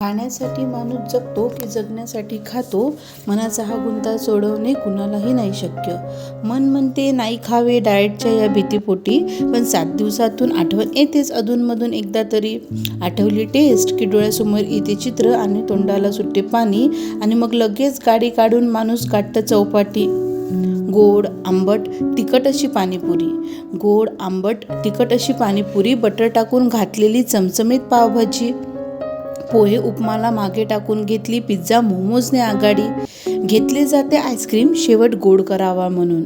खाण्यासाठी माणूस जगतो की जगण्यासाठी खातो? मनाचा हा गुंता सोडवणे कुणालाही नाही शक्य. मन म्हणते नाही खावे डाएटच्या या भीतीपोटी, पण 7 दिवसातून आठवण येतेच अधूनमधून एकदा तरी. आठवली टेस्ट की डोळ्यासमोर येते चित्र आणि तोंडाला सुटते पाणी, आणि मग लगेच गाडी काढून माणूस गाठतं चौपाटी. गोड आंबट तिखट अशी पाणीपुरी, गोड आंबट तिखट अशी पाणीपुरी, बटर टाकून घातलेली चमचमीत पावभाजी, पोहे उपमाला मागे टाकून घेतली पिझ्झा मोमोजने आघाडी. घेतले जाते आईस्क्रीम शेवट गोड करावा म्हणून,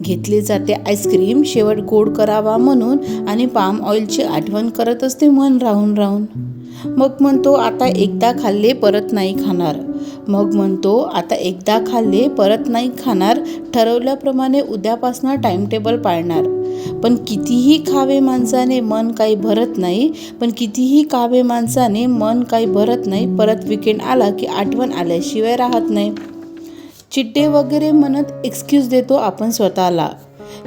घेतले जाते आईस्क्रीम शेवट गोड करावा म्हणून, आणि पाम ऑइलची आठवण करत असते मन राहून राहून. मग म्हणतो आता एकदा खाल्ले परत नाही खाणार, मग म्हणतो आता एकदा खाल्ले परत नाही खाणार, ठरवल्याप्रमाणे उद्यापासनं टाइमटेबल पाळणार. पण कितीही खावे माणसाने मन काही भरत नाही, पण कितीही खावे माणसाने मन काही भरत नाही. परत विकेंड आला की आठवण आल्याशिवाय राहत नाही. चिड्डे वगैरे म्हणत एक्सक्यूज देतो आपण स्वतःला,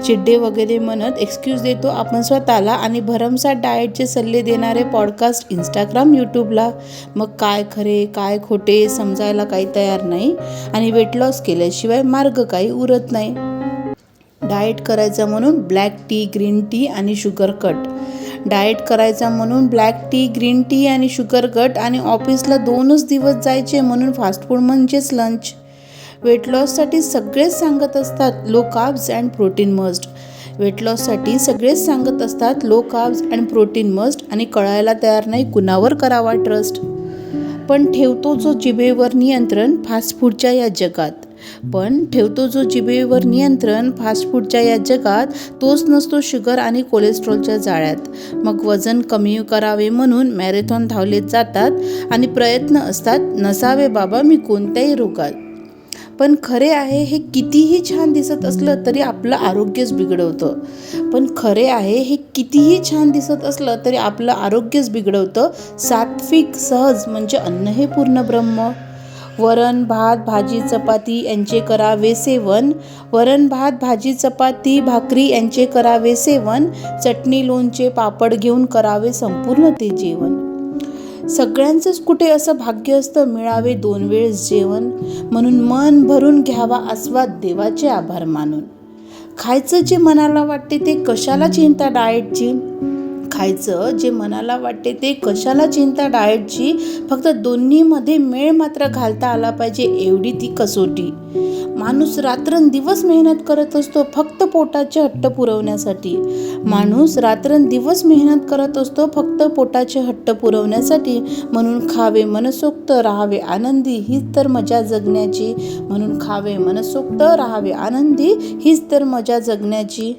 चिड्डे वगैरे म्हणत एक्सक्यूज देतो आपण स्वतःला, आणि भरमसाठ डाएटचे सल्ले देणारे पॉडकास्ट इंस्टाग्राम यूट्यूबला. मग काय खरे काय खोटे समजायला काही तयार नाही, आणि वेट लॉस केल्याशिवाय मार्ग काही उरत नाही. डाएट करायचा म्हणून ब्लॅक टी ग्रीन टी आणि शुगर कट, डाएट करायचा म्हणून ब्लॅक टी ग्रीन टी आणि शुगर कट, आणि ऑफिसला 2च दिवस जायचे म्हणून फास्ट फूड म्हणजेच लंच. वेट लॉससाठी सगळेच सांगत असतात low carbs and protein must, weight लॉससाठी सगळेच सांगत असतात low carbs and protein must, आणि कळायला तयार नाही कुणावर करावा ट्रस्ट. पण ठेवतो जो जिभेवर नियंत्रण फास्ट फूडच्या या जगात, पण ठेवतो जो जिभेवर नियंत्रण फास्ट फूडच्या या जगात, तोच नसतो शुगर आणि कोलेस्ट्रॉलच्या जाळ्यात. मग वजन कमी करावे म्हणून मॅरेथॉन धावले जातात, आणि प्रयत्न असतात नसावे बाबा मी कोणत्याही रोगात. पण खरे आहे हे कितीही छान दिसत असलं तरी आपलं आरोग्यच बिघडवतं, पण खरे आहे हे कितीही छान दिसत असलं तरी आपलं आरोग्यच बिघडवतं. सात्विक सहज म्हणजे अन्न हे पूर्ण ब्रह्म. वरण भात भाजी चपाती यांचे करावे सेवन, वरण भात भाजी चपाती भाकरी यांचे करावे सेवन, चटणी लोणचे पापड घेऊन करावे संपूर्ण ते जेवण. सगळ्यांचंच कुठे असं भाग्य असतं मिळावे 2 वेळेस जेवण, म्हणून मन भरून घ्यावा आस्वाद देवाचे आभार मानून. खायचं जे मनाला वाटते ते कशाला चिंता डाएटची, खायचं जे मनाला वाटते ते कशाला चिंता डाएटची, फक्त दोन्हीमध्ये मेळ मात्र घालता आला पाहिजे एवढी ती कसोटी. माणूस रात्रंदिवस मेहनत करत असतो फक्त पोटाचे हट्ट पुरवण्यासाठी, माणूस रात्रंदिवस मेहनत करत असतो फक्त पोटाचे हट्ट पुरवण्यासाठी. म्हणून खावे मनसोक्त राहावे आनंदी हीच तर मजा जगण्याची, म्हणून खावे मनसोक्त राहावे आनंदी हीच तर मजा जगण्याची.